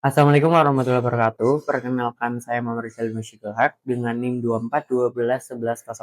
Assalamualaikum warahmatullahi wabarakatuh. Perkenalkan saya Muhammad Rizal Musyidilhaq dengan NIM 24121116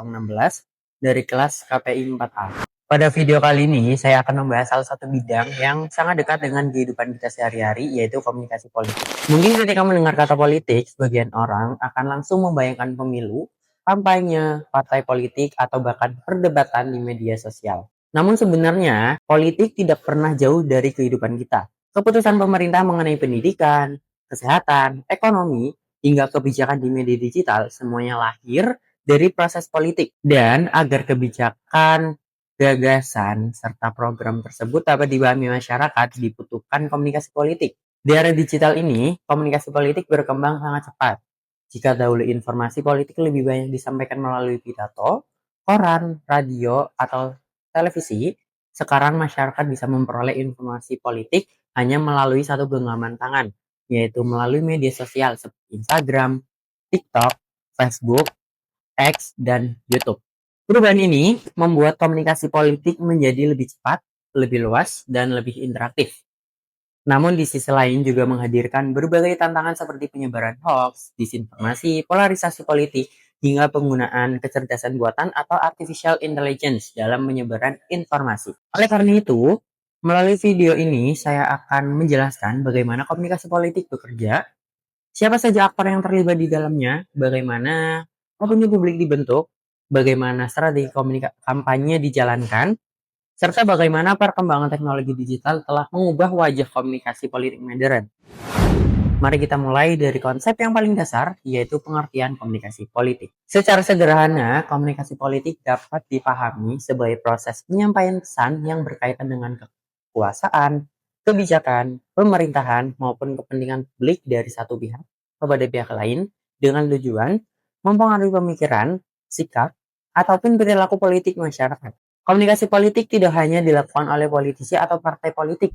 dari kelas KPI 4A. Pada video kali ini saya akan membahas salah satu bidang yang sangat dekat dengan kehidupan kita sehari-hari, yaitu komunikasi politik. Mungkin ketika mendengar kata politik, sebagian orang akan langsung membayangkan pemilu, kampanye, partai politik, atau bahkan perdebatan di media sosial. Namun sebenarnya politik tidak pernah jauh dari kehidupan kita. Keputusan pemerintah mengenai pendidikan, kesehatan, ekonomi, hingga kebijakan di media digital semuanya lahir dari proses politik. Dan agar kebijakan, gagasan, serta program tersebut dapat dipahami masyarakat dibutuhkan komunikasi politik. Di era digital ini, komunikasi politik berkembang sangat cepat. Jika dahulu informasi politik lebih banyak disampaikan melalui pidato, koran, radio, atau televisi, sekarang masyarakat bisa memperoleh informasi politik hanya melalui satu genggaman tangan, yaitu melalui media sosial seperti Instagram, TikTok, Facebook, X, dan YouTube. Perubahan ini membuat komunikasi politik menjadi lebih cepat, lebih luas, dan lebih interaktif. Namun di sisi lain juga menghadirkan berbagai tantangan seperti penyebaran hoax, disinformasi, polarisasi politik, hingga penggunaan kecerdasan buatan atau artificial intelligence dalam menyebarkan informasi. Oleh karena itu, melalui video ini saya akan menjelaskan bagaimana komunikasi politik bekerja, siapa saja aktor yang terlibat di dalamnya, bagaimana opini publik dibentuk, bagaimana strategi kampanye dijalankan, serta bagaimana perkembangan teknologi digital telah mengubah wajah komunikasi politik modern. Mari kita mulai dari konsep yang paling dasar, yaitu pengertian komunikasi politik. Secara sederhana, komunikasi politik dapat dipahami sebagai proses penyampaian pesan yang berkaitan dengan kekuasaan, kebijakan, pemerintahan, maupun kepentingan publik dari satu pihak kepada pihak lain dengan tujuan mempengaruhi pemikiran, sikap, ataupun perilaku politik masyarakat. Komunikasi politik tidak hanya dilakukan oleh politisi atau partai politik.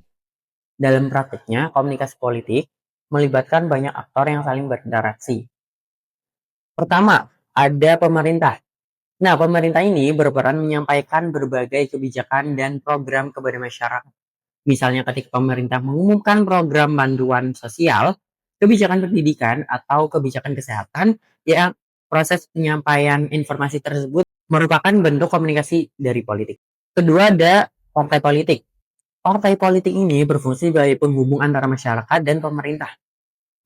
Dalam praktiknya, komunikasi politik melibatkan banyak aktor yang saling berinteraksi. Pertama, ada pemerintah. Nah, pemerintah ini berperan menyampaikan berbagai kebijakan dan program kepada masyarakat. Misalnya ketika pemerintah mengumumkan program bantuan sosial, kebijakan pendidikan, atau kebijakan kesehatan, ya proses penyampaian informasi tersebut merupakan bentuk komunikasi dari politik. Kedua, ada partai politik. Partai politik ini berfungsi sebagai penghubung antara masyarakat dan pemerintah.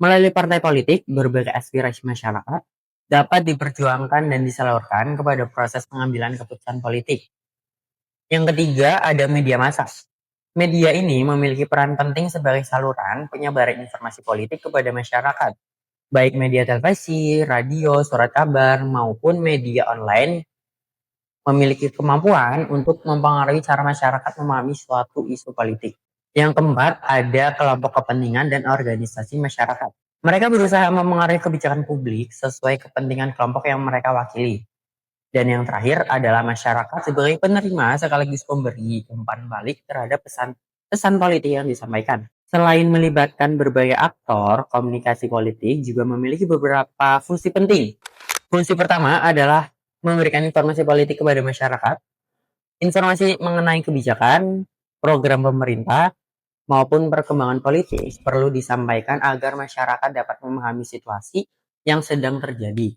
Melalui partai politik, berbagai aspirasi masyarakat dapat diperjuangkan dan disalurkan kepada proses pengambilan keputusan politik. Yang ketiga, ada media massa. Media ini memiliki peran penting sebagai saluran penyebaran informasi politik kepada masyarakat, baik media televisi, radio, surat kabar, maupun media online memiliki kemampuan untuk mempengaruhi cara masyarakat memahami suatu isu politik. Yang keempat, ada kelompok kepentingan dan organisasi masyarakat. Mereka berusaha mempengaruhi kebijakan publik sesuai kepentingan kelompok yang mereka wakili. Dan yang terakhir adalah masyarakat sebagai penerima sekaligus pemberi umpan balik terhadap pesan politik yang disampaikan. Selain melibatkan berbagai aktor, komunikasi politik juga memiliki beberapa fungsi penting. Fungsi pertama adalah memberikan informasi politik kepada masyarakat, informasi mengenai kebijakan, program pemerintah, maupun perkembangan politik perlu disampaikan agar masyarakat dapat memahami situasi yang sedang terjadi.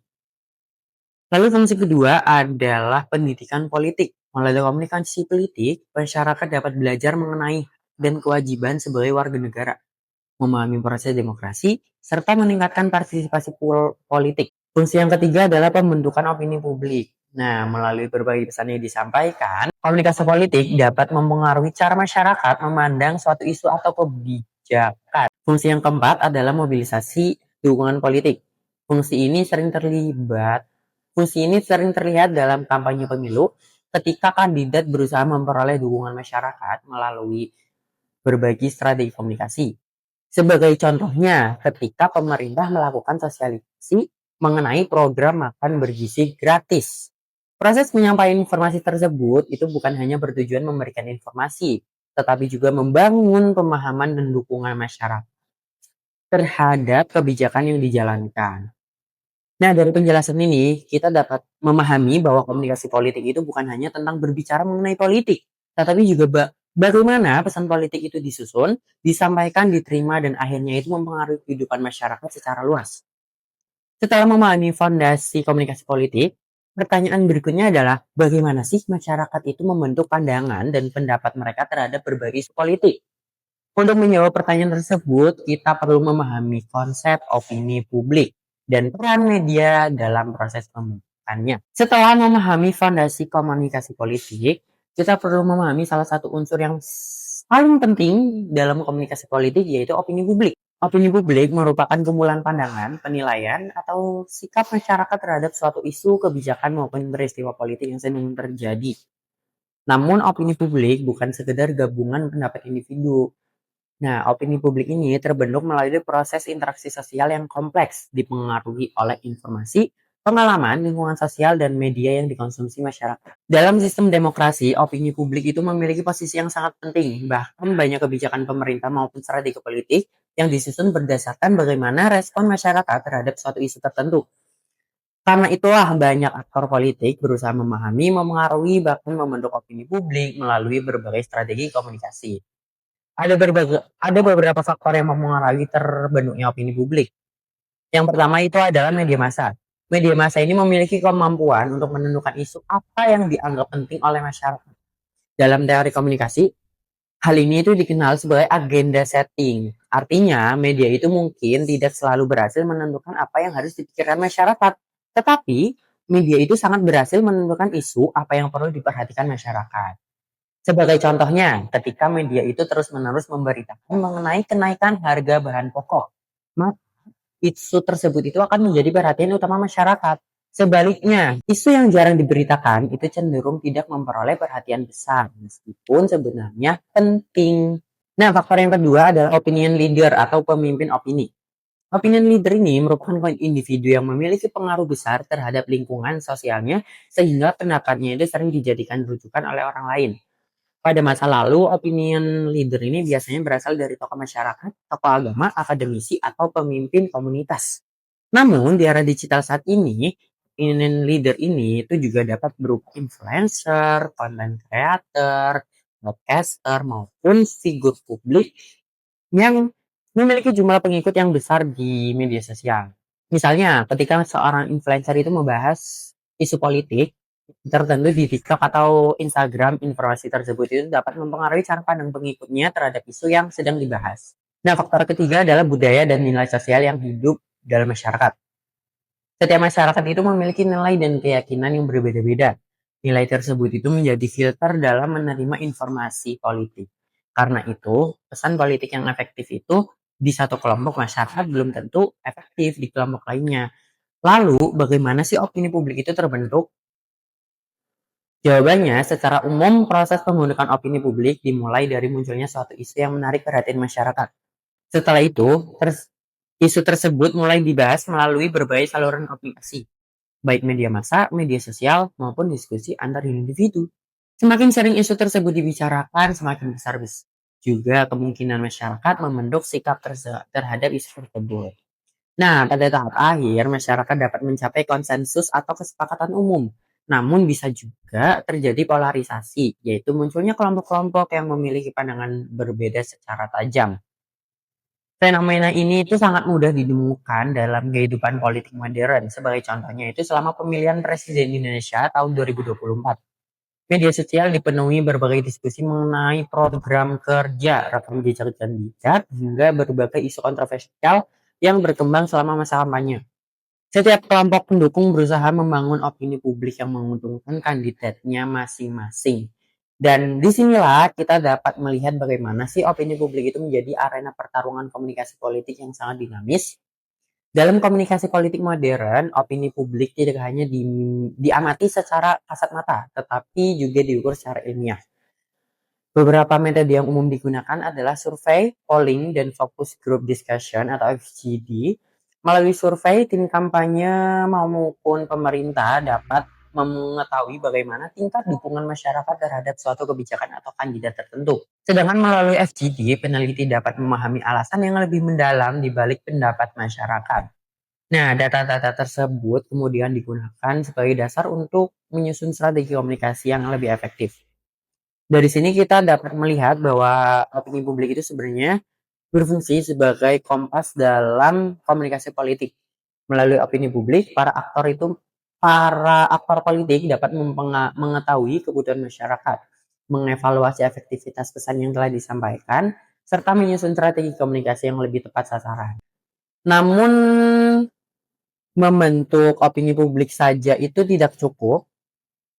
Lalu fungsi kedua adalah pendidikan politik. Melalui komunikasi politik, masyarakat dapat belajar mengenai dan kewajiban sebagai warga negara, memahami proses demokrasi, serta meningkatkan partisipasi politik. Fungsi yang ketiga adalah pembentukan opini publik. Nah, melalui berbagai pesan yang disampaikan, komunikasi politik dapat mempengaruhi cara masyarakat memandang suatu isu atau kebijakan. Fungsi yang keempat adalah mobilisasi dukungan politik. Fungsi ini sering terlihat dalam kampanye pemilu ketika kandidat berusaha memperoleh dukungan masyarakat melalui berbagi strategi komunikasi. Sebagai contohnya, ketika pemerintah melakukan sosialisasi mengenai program makan bergizi gratis. Proses penyampaian informasi tersebut itu bukan hanya bertujuan memberikan informasi, tetapi juga membangun pemahaman dan dukungan masyarakat terhadap kebijakan yang dijalankan. Nah, dari penjelasan ini, kita dapat memahami bahwa komunikasi politik itu bukan hanya tentang berbicara mengenai politik, tetapi juga Bagaimana pesan politik itu disusun, disampaikan, diterima, dan akhirnya itu mempengaruhi kehidupan masyarakat secara luas. Setelah memahami fondasi komunikasi politik, pertanyaan berikutnya adalah bagaimana sih masyarakat itu membentuk pandangan dan pendapat mereka terhadap berbagai isu politik? Untuk menjawab pertanyaan tersebut, kita perlu memahami konsep opini publik dan peran media dalam proses pembentukannya. Setelah memahami fondasi komunikasi politik, kita perlu memahami salah satu unsur yang paling penting dalam komunikasi politik, yaitu opini publik. Opini publik merupakan kumpulan pandangan, penilaian, atau sikap masyarakat terhadap suatu isu, kebijakan, maupun peristiwa politik yang sedang terjadi. Namun, opini publik bukan sekedar gabungan pendapat individu. Nah, opini publik ini terbentuk melalui proses interaksi sosial yang kompleks, dipengaruhi oleh informasi, pengalaman, lingkungan sosial, dan media yang dikonsumsi masyarakat. Dalam sistem demokrasi, opini publik itu memiliki posisi yang sangat penting. Bahkan banyak kebijakan pemerintah maupun strategi politik yang disusun berdasarkan bagaimana respon masyarakat terhadap suatu isu tertentu. Karena itulah banyak aktor politik berusaha memahami, memengaruhi, bahkan membentuk opini publik melalui berbagai strategi komunikasi. Ada beberapa faktor yang mempengaruhi terbentuknya opini publik. Yang pertama itu adalah media massa. Media massa ini memiliki kemampuan untuk menentukan isu apa yang dianggap penting oleh masyarakat. Dalam teori komunikasi, hal ini itu dikenal sebagai agenda setting. Artinya, media itu mungkin tidak selalu berhasil menentukan apa yang harus dipikirkan masyarakat. Tetapi, media itu sangat berhasil menentukan isu apa yang perlu diperhatikan masyarakat. Sebagai contohnya, ketika media itu terus-menerus memberitakan mengenai kenaikan harga bahan pokok, maka isu tersebut itu akan menjadi perhatian utama masyarakat. Sebaliknya, isu yang jarang diberitakan itu cenderung tidak memperoleh perhatian besar, meskipun sebenarnya penting. Nah, faktor yang kedua adalah opinion leader atau pemimpin opini. Opinion leader ini merupakan individu yang memiliki pengaruh besar terhadap lingkungan sosialnya, sehingga pendapatnya itu sering dijadikan rujukan oleh orang lain. Pada masa lalu, opinion leader ini biasanya berasal dari tokoh masyarakat, tokoh agama, akademisi, atau pemimpin komunitas. Namun, di era digital saat ini, opinion leader ini itu juga dapat berupa influencer, content creator, podcaster, maupun figur publik yang memiliki jumlah pengikut yang besar di media sosial. Misalnya, ketika seorang influencer itu membahas isu politik tertentu di TikTok atau Instagram, informasi tersebut itu dapat mempengaruhi cara pandang pengikutnya terhadap isu yang sedang dibahas. Nah, faktor ketiga adalah budaya dan nilai sosial yang hidup dalam masyarakat. Setiap masyarakat itu memiliki nilai dan keyakinan yang berbeda-beda. Nilai tersebut itu menjadi filter dalam menerima informasi politik. Karena itu, pesan politik yang efektif itu di satu kelompok masyarakat belum tentu efektif di kelompok lainnya. Lalu, bagaimana sih opini publik itu terbentuk? Jawabannya, secara umum proses pembentukan opini publik dimulai dari munculnya suatu isu yang menarik perhatian masyarakat. Setelah itu, isu tersebut mulai dibahas melalui berbagai saluran komunikasi, baik media massa, media sosial, maupun diskusi antar individu. Semakin sering isu tersebut dibicarakan, semakin besar juga kemungkinan masyarakat membentuk sikap terhadap isu tersebut. Nah, pada tahap akhir, masyarakat dapat mencapai konsensus atau kesepakatan umum. Namun bisa juga terjadi polarisasi, yaitu munculnya kelompok-kelompok yang memiliki pandangan berbeda secara tajam. Fenomena ini itu sangat mudah ditemukan dalam kehidupan politik modern. Sebagai contohnya itu selama pemilihan presiden di Indonesia tahun 2024. Media sosial dipenuhi berbagai diskusi mengenai program kerja, rekam jejak kandidat, hingga berbagai isu kontroversial yang berkembang selama masa kampanye. Setiap kelompok pendukung berusaha membangun opini publik yang menguntungkan kandidatnya masing-masing. Dan disinilah kita dapat melihat bagaimana sih opini publik itu menjadi arena pertarungan komunikasi politik yang sangat dinamis. Dalam komunikasi politik modern, opini publik tidak hanya diamati secara kasat mata, tetapi juga diukur secara ilmiah. Beberapa metode yang umum digunakan adalah survei, polling, dan focus group discussion atau FGD. Melalui survei, tim kampanye maupun pemerintah dapat mengetahui bagaimana tingkat dukungan masyarakat terhadap suatu kebijakan atau kandidat tertentu. Sedangkan melalui FGD, peneliti dapat memahami alasan yang lebih mendalam di balik pendapat masyarakat. Nah, data-data tersebut kemudian digunakan sebagai dasar untuk menyusun strategi komunikasi yang lebih efektif. Dari sini kita dapat melihat bahwa opini publik itu sebenarnya berfungsi sebagai kompas dalam komunikasi politik. Melalui opini publik, para aktor politik dapat mengetahui kebutuhan masyarakat, mengevaluasi efektivitas pesan yang telah disampaikan, serta menyusun strategi komunikasi yang lebih tepat sasaran. Namun, membentuk opini publik saja itu tidak cukup.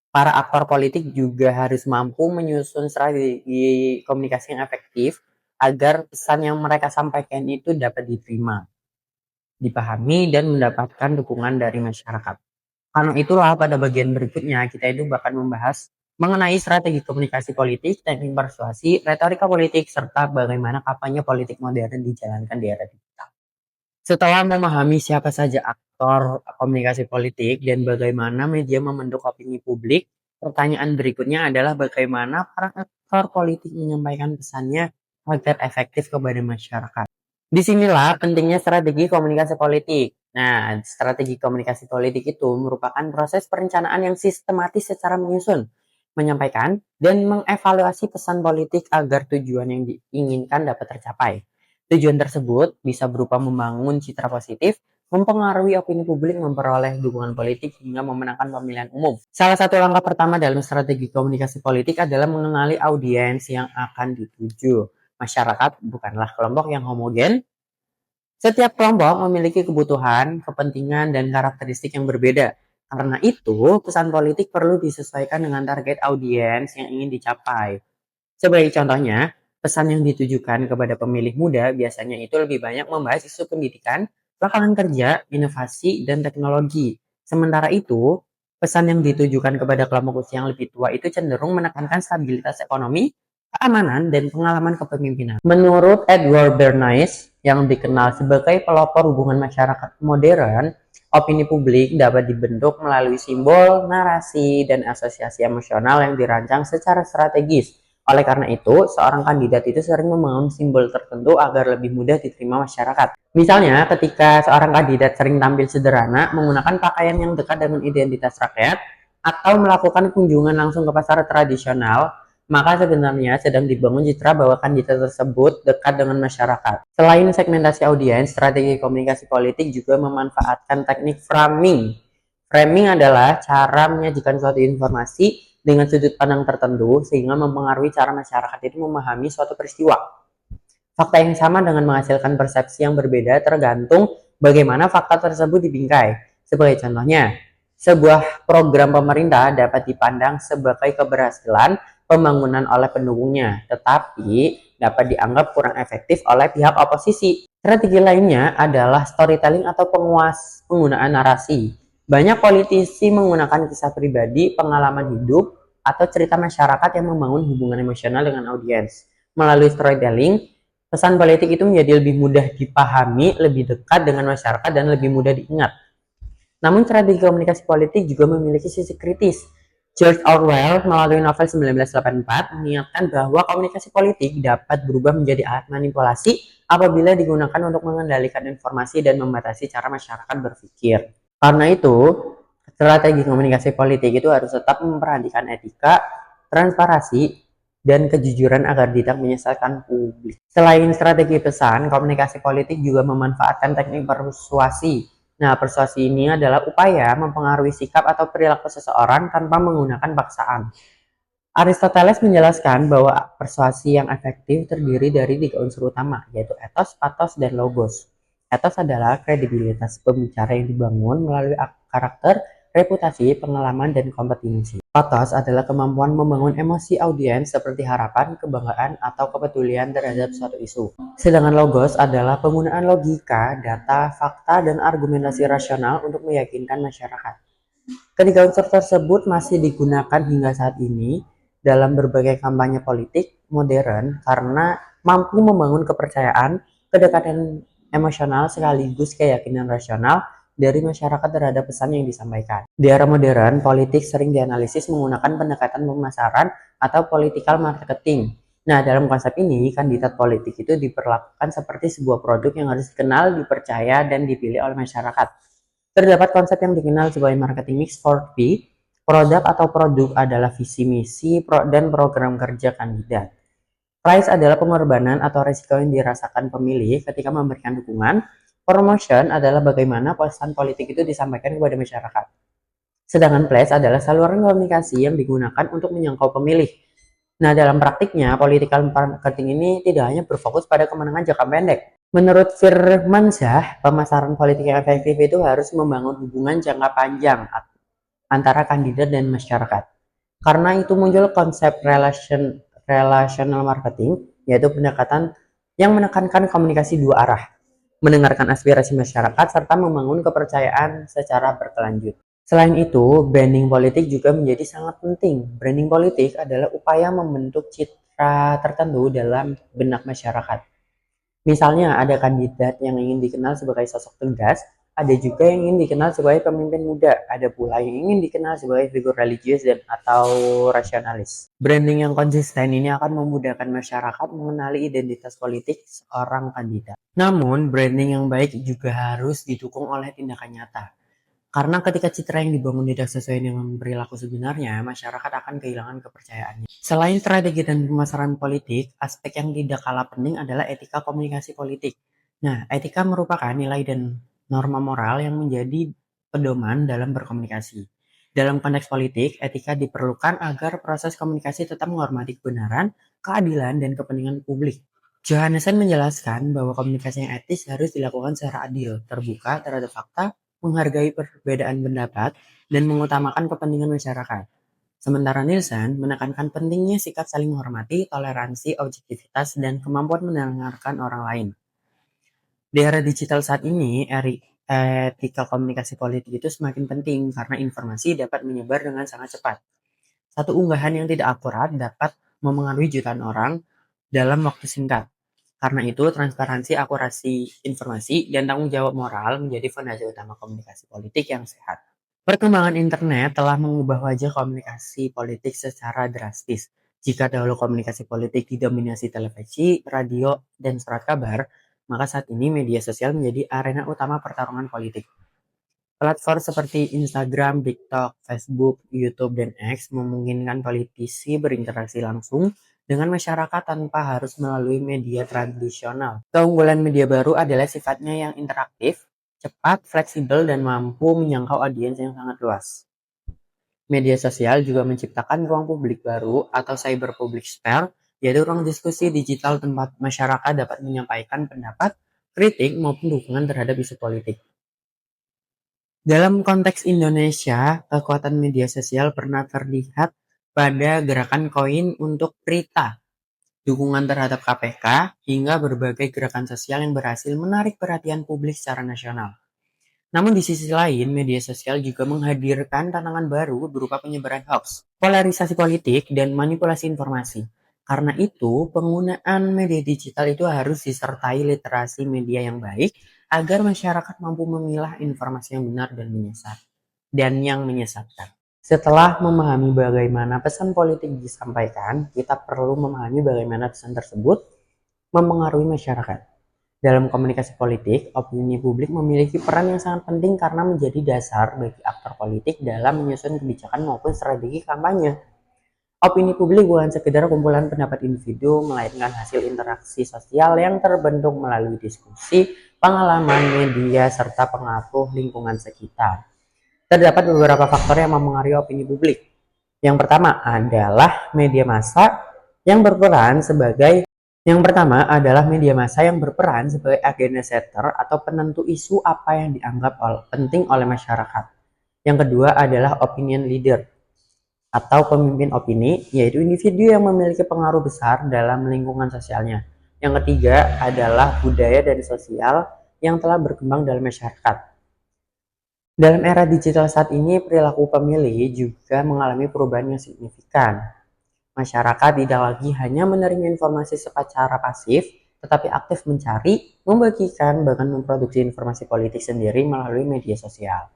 Para aktor politik juga harus mampu menyusun strategi komunikasi yang efektif agar pesan yang mereka sampaikan itu dapat diterima, dipahami, dan mendapatkan dukungan dari masyarakat. Karena itulah pada bagian berikutnya kita itu bakal membahas mengenai strategi komunikasi politik, teknik persuasi, retorika politik, serta bagaimana kampanye politik modern dijalankan di era digital. Setelah memahami siapa saja aktor komunikasi politik dan bagaimana media membentuk opini publik, pertanyaan berikutnya adalah bagaimana para aktor politik menyampaikan pesannya agar efektif kepada masyarakat. Disinilah pentingnya strategi komunikasi politik. Nah, strategi komunikasi politik itu merupakan proses perencanaan yang sistematis secara menyusun, menyampaikan, dan mengevaluasi pesan politik agar tujuan yang diinginkan dapat tercapai. Tujuan tersebut bisa berupa membangun citra positif, mempengaruhi opini publik, memperoleh dukungan politik, hingga memenangkan pemilihan umum. Salah satu langkah pertama dalam strategi komunikasi politik adalah mengenali audiens yang akan dituju. Masyarakat bukanlah kelompok yang homogen. Setiap kelompok memiliki kebutuhan, kepentingan, dan karakteristik yang berbeda. Karena itu, pesan politik perlu disesuaikan dengan target audiens yang ingin dicapai. Sebagai contohnya, pesan yang ditujukan kepada pemilih muda biasanya itu lebih banyak membahas isu pendidikan, lapangan kerja, inovasi, dan teknologi. Sementara itu, pesan yang ditujukan kepada kelompok usia yang lebih tua itu cenderung menekankan stabilitas ekonomi, keamanan, dan pengalaman kepemimpinan. Menurut Edward Bernays, yang dikenal sebagai pelopor hubungan masyarakat modern, opini publik dapat dibentuk melalui simbol, narasi, dan asosiasi emosional yang dirancang secara strategis. Oleh karena itu, seorang kandidat itu sering membangun simbol tertentu agar lebih mudah diterima masyarakat. Misalnya, ketika seorang kandidat sering tampil sederhana, menggunakan pakaian yang dekat dengan identitas rakyat, atau melakukan kunjungan langsung ke pasar tradisional, maka sebenarnya sedang dibangun citra bahwa kandidat tersebut dekat dengan masyarakat. Selain segmentasi audiens, strategi komunikasi politik juga memanfaatkan teknik framing. Framing adalah cara menyajikan suatu informasi dengan sudut pandang tertentu sehingga mempengaruhi cara masyarakat itu memahami suatu peristiwa. Fakta yang sama dengan menghasilkan persepsi yang berbeda tergantung bagaimana fakta tersebut dibingkai. Sebagai contohnya, sebuah program pemerintah dapat dipandang sebagai keberhasilan pembangunan oleh pendukungnya, tetapi dapat dianggap kurang efektif oleh pihak oposisi. Strategi lainnya adalah storytelling atau penggunaan narasi. Banyak politisi menggunakan kisah pribadi, pengalaman hidup, atau cerita masyarakat yang membangun hubungan emosional dengan audiens. Melalui storytelling, pesan politik itu menjadi lebih mudah dipahami, lebih dekat dengan masyarakat, dan lebih mudah diingat. Namun strategi komunikasi politik juga memiliki sisi kritis. George Orwell melalui novel 1984 mengingatkan bahwa komunikasi politik dapat berubah menjadi alat manipulasi apabila digunakan untuk mengendalikan informasi dan membatasi cara masyarakat berpikir. Karena itu, strategi komunikasi politik itu harus tetap memperhatikan etika, transparansi, dan kejujuran agar tidak menyesatkan publik. Selain strategi pesan, komunikasi politik juga memanfaatkan teknik persuasi. Nah, persuasi ini adalah upaya mempengaruhi sikap atau perilaku seseorang tanpa menggunakan paksaan. Aristoteles menjelaskan bahwa persuasi yang efektif terdiri dari 3 unsur utama, yaitu ethos, pathos, dan logos. Ethos adalah kredibilitas pembicara yang dibangun melalui karakter, reputasi, pengalaman, dan kompetensi. Pathos adalah kemampuan membangun emosi audiens seperti harapan, kebanggaan, atau kepedulian terhadap suatu isu. Sedangkan logos adalah penggunaan logika, data, fakta, dan argumentasi rasional untuk meyakinkan masyarakat. Ketiga unsur tersebut masih digunakan hingga saat ini dalam berbagai kampanye politik modern karena mampu membangun kepercayaan, kedekatan emosional, sekaligus keyakinan rasional dari masyarakat terhadap pesan yang disampaikan. Di era modern, politik sering dianalisis menggunakan pendekatan pemasaran atau political marketing. Nah, dalam konsep ini, kandidat politik itu diperlakukan seperti sebuah produk yang harus dikenal, dipercaya, dan dipilih oleh masyarakat. Terdapat konsep yang dikenal sebagai marketing mix 4P. Produk atau produk adalah visi misi dan program kerja kandidat. Price adalah pengorbanan atau resiko yang dirasakan pemilih ketika memberikan dukungan. Promotion adalah bagaimana pesan politik itu disampaikan kepada masyarakat. Sedangkan place adalah saluran komunikasi yang digunakan untuk menjangkau pemilih. Nah, dalam praktiknya, political marketing ini tidak hanya berfokus pada kemenangan jangka pendek. Menurut Firmansyah, pemasaran politik yang efektif itu harus membangun hubungan jangka panjang antara kandidat dan masyarakat. Karena itu muncul konsep relational marketing, yaitu pendekatan yang menekankan komunikasi dua arah, mendengarkan aspirasi masyarakat, serta membangun kepercayaan secara berkelanjut. Selain itu, branding politik juga menjadi sangat penting. Branding politik adalah upaya membentuk citra tertentu dalam benak masyarakat. Misalnya, ada kandidat yang ingin dikenal sebagai sosok tegas, ada juga yang ingin dikenal sebagai pemimpin muda, ada pula yang ingin dikenal sebagai figur religius dan atau rasionalis. Branding yang konsisten ini akan memudahkan masyarakat mengenali identitas politik seorang kandidat. Namun, branding yang baik juga harus didukung oleh tindakan nyata. Karena ketika citra yang dibangun tidak sesuai dengan perilaku sebenarnya, masyarakat akan kehilangan kepercayaannya. Selain strategi dan pemasaran politik, aspek yang tidak kalah penting adalah etika komunikasi politik. Nah, etika merupakan nilai dan norma moral yang menjadi pedoman dalam berkomunikasi. Dalam konteks politik, etika diperlukan agar proses komunikasi tetap menghormati kebenaran, keadilan, dan kepentingan publik. Johannessen menjelaskan bahwa komunikasi yang etis harus dilakukan secara adil, terbuka terhadap fakta, menghargai perbedaan pendapat, dan mengutamakan kepentingan masyarakat. Sementara Nielsen menekankan pentingnya sikap saling menghormati, toleransi, objektivitas, dan kemampuan mendengarkan orang lain. Di era digital saat ini, etika komunikasi politik itu semakin penting karena informasi dapat menyebar dengan sangat cepat. Satu unggahan yang tidak akurat dapat memengaruhi jutaan orang dalam waktu singkat. Karena itu, transparansi, akurasi informasi, dan tanggung jawab moral menjadi fondasi utama komunikasi politik yang sehat. Perkembangan internet telah mengubah wajah komunikasi politik secara drastis. Jika dahulu komunikasi politik didominasi televisi, radio, dan surat kabar, maka saat ini media sosial menjadi arena utama pertarungan politik. Platform seperti Instagram, TikTok, Facebook, YouTube, dan X memungkinkan politisi berinteraksi langsung dengan masyarakat tanpa harus melalui media tradisional. Keunggulan media baru adalah sifatnya yang interaktif, cepat, fleksibel, dan mampu menjangkau audiens yang sangat luas. Media sosial juga menciptakan ruang publik baru atau cyber public sphere, yaitu ruang diskusi digital tempat masyarakat dapat menyampaikan pendapat, kritik, maupun dukungan terhadap isu politik. Dalam konteks Indonesia, kekuatan media sosial pernah terlihat pada gerakan koin untuk Prita, dukungan terhadap KPK, hingga berbagai gerakan sosial yang berhasil menarik perhatian publik secara nasional. Namun di sisi lain, media sosial juga menghadirkan tantangan baru berupa penyebaran hoax, polarisasi politik, dan manipulasi informasi. Karena itu, penggunaan media digital itu harus disertai literasi media yang baik agar masyarakat mampu memilah informasi yang benar dan yang menyesatkan. Setelah memahami bagaimana pesan politik disampaikan, kita perlu memahami bagaimana pesan tersebut mempengaruhi masyarakat. Dalam komunikasi politik, opini publik memiliki peran yang sangat penting karena menjadi dasar bagi aktor politik dalam menyusun kebijakan maupun strategi kampanye. Opini publik bukan sekedar kumpulan pendapat individu, melainkan hasil interaksi sosial yang terbentuk melalui diskusi, pengalaman media, serta pengaruh lingkungan sekitar. Terdapat beberapa faktor yang mempengaruhi opini publik. Yang pertama adalah media massa yang berperan sebagai agenda setter atau penentu isu apa yang dianggap penting oleh masyarakat. Yang kedua adalah opinion leader atau pemimpin opini, yaitu individu yang memiliki pengaruh besar dalam lingkungan sosialnya. Yang ketiga adalah budaya dan sosial yang telah berkembang dalam masyarakat. Dalam era digital saat ini, perilaku pemilih juga mengalami perubahan yang signifikan. Masyarakat tidak lagi hanya menerima informasi secara pasif, tetapi aktif mencari, membagikan, bahkan memproduksi informasi politik sendiri melalui media sosial.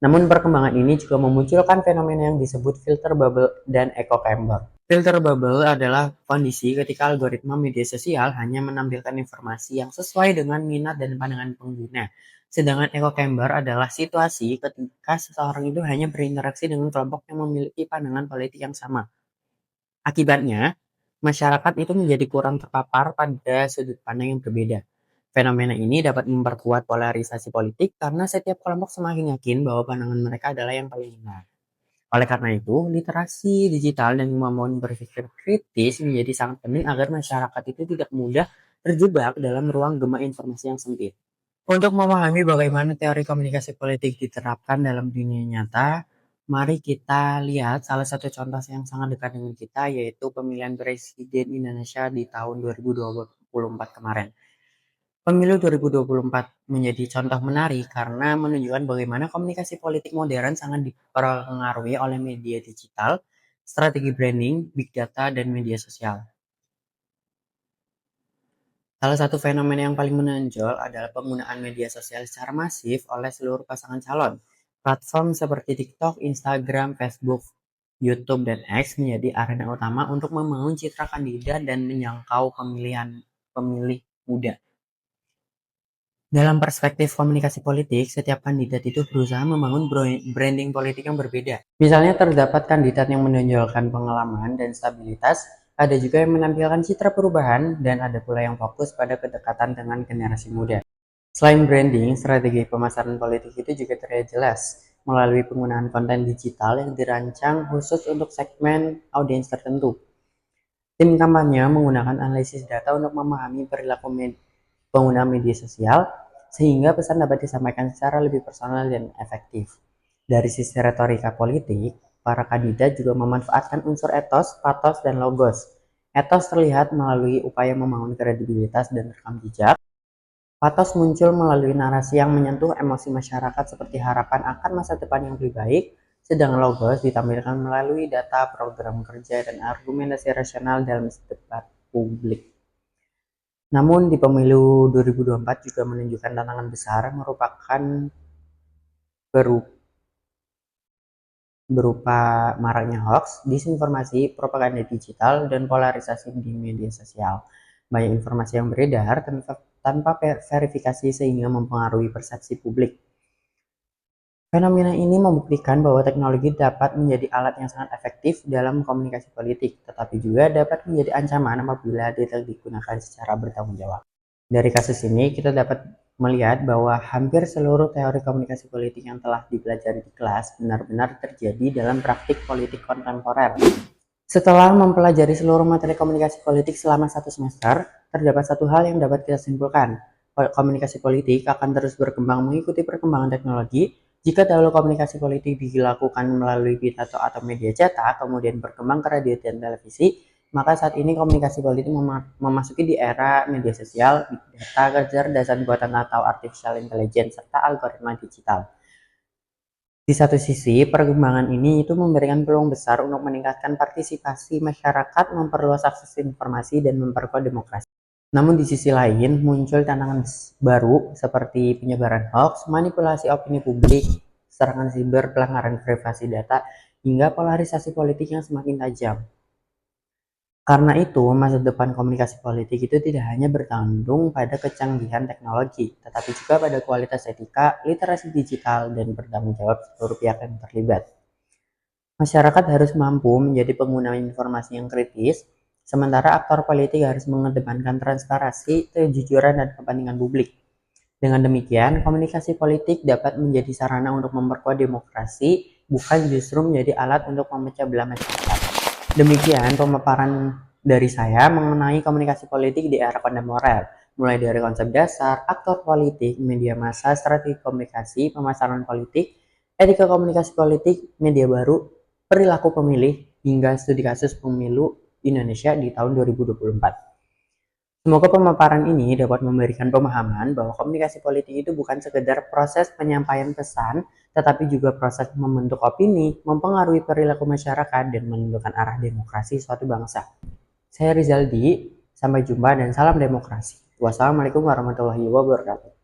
Namun perkembangan ini juga memunculkan fenomena yang disebut filter bubble dan echo chamber. Filter bubble adalah kondisi ketika algoritma media sosial hanya menampilkan informasi yang sesuai dengan minat dan pandangan pengguna. Sedangkan echo chamber adalah situasi ketika seseorang itu hanya berinteraksi dengan kelompok yang memiliki pandangan politik yang sama. Akibatnya, masyarakat itu menjadi kurang terpapar pada sudut pandang yang berbeda. Fenomena ini dapat memperkuat polarisasi politik karena setiap kelompok semakin yakin bahwa pandangan mereka adalah yang paling benar. Oleh karena itu, literasi digital dan kemampuan berpikir kritis menjadi sangat penting agar masyarakat itu tidak mudah terjebak dalam ruang gema informasi yang sempit. Untuk memahami bagaimana teori komunikasi politik diterapkan dalam dunia nyata, mari kita lihat salah satu contoh yang sangat dekat dengan kita, yaitu pemilihan presiden Indonesia di tahun 2024 kemarin. Pemilu 2024 menjadi contoh menarik karena menunjukkan bagaimana komunikasi politik modern sangat dipengaruhi oleh media digital, strategi branding, big data, dan media sosial. Salah satu fenomena yang paling menonjol adalah penggunaan media sosial secara masif oleh seluruh pasangan calon. Platform seperti TikTok, Instagram, Facebook, YouTube, dan X menjadi arena utama untuk membangun citra kandidat dan menjangkau pemilih muda. Dalam perspektif komunikasi politik, setiap kandidat itu berusaha membangun branding politik yang berbeda. Misalnya terdapat kandidat yang menonjolkan pengalaman dan stabilitas, ada juga yang menampilkan citra perubahan, dan ada pula yang fokus pada kedekatan dengan generasi muda. Selain branding, strategi pemasaran politik itu juga terlihat jelas melalui penggunaan konten digital yang dirancang khusus untuk segmen audiens tertentu. Tim kampanye menggunakan analisis data untuk memahami perilaku pengguna media sosial, sehingga pesan dapat disampaikan secara lebih personal dan efektif. Dari sisi retorika politik, para kandidat juga memanfaatkan unsur etos, patos, dan logos. Etos terlihat melalui upaya membangun kredibilitas dan rekam jejak. Patos muncul melalui narasi yang menyentuh emosi masyarakat seperti harapan akan masa depan yang lebih baik, sedang logos ditampilkan melalui data, program kerja, dan argumentasi rasional dalam debat publik. Namun di pemilu 2024 juga menunjukkan tantangan besar merupakan berupa maraknya hoax, disinformasi, propaganda digital, dan polarisasi di media sosial. Banyak informasi yang beredar tanpa verifikasi sehingga mempengaruhi persepsi publik. Fenomena ini membuktikan bahwa teknologi dapat menjadi alat yang sangat efektif dalam komunikasi politik, tetapi juga dapat menjadi ancaman apabila tidak digunakan secara bertanggung jawab. Dari kasus ini, kita dapat melihat bahwa hampir seluruh teori komunikasi politik yang telah dipelajari di kelas benar-benar terjadi dalam praktik politik kontemporer. Setelah mempelajari seluruh materi komunikasi politik selama 1 semester, terdapat satu hal yang dapat kita simpulkan. Komunikasi politik akan terus berkembang mengikuti perkembangan teknologi. Jika dahulu komunikasi politik dilakukan melalui pidato atau media cetak, kemudian berkembang ke radio dan televisi, maka saat ini komunikasi politik memasuki di era media sosial, big data, kecerdasan buatan atau artificial intelligence, serta algoritma digital. Di satu sisi, perkembangan ini itu memberikan peluang besar untuk meningkatkan partisipasi masyarakat, memperluas akses informasi, dan memperkuat demokrasi. Namun di sisi lain, muncul tantangan baru seperti penyebaran hoax, manipulasi opini publik, serangan siber, pelanggaran privasi data, hingga polarisasi politik yang semakin tajam. Karena itu, masa depan komunikasi politik itu tidak hanya bergantung pada kecanggihan teknologi, tetapi juga pada kualitas etika, literasi digital, dan bertanggung jawab seluruh pihak yang terlibat. Masyarakat harus mampu menjadi pengguna informasi yang kritis, sementara aktor politik harus mengedepankan transparansi, kejujuran, dan kepentingan publik. Dengan demikian, komunikasi politik dapat menjadi sarana untuk memperkuat demokrasi, bukan justru menjadi alat untuk memecah belah masyarakat. Demikian pemaparan dari saya mengenai komunikasi politik di era kontemporer, mulai dari konsep dasar, aktor politik, media massa, strategi komunikasi, pemasaran politik, etika komunikasi politik, media baru, perilaku pemilih, hingga studi kasus pemilu Indonesia di tahun 2024. Semoga pemaparan ini dapat memberikan pemahaman bahwa komunikasi politik itu bukan sekedar proses penyampaian pesan, tetapi juga proses membentuk opini, mempengaruhi perilaku masyarakat, dan menentukan arah demokrasi suatu bangsa. Saya Rizaldi, sampai jumpa dan salam demokrasi. Wassalamualaikum warahmatullahi wabarakatuh.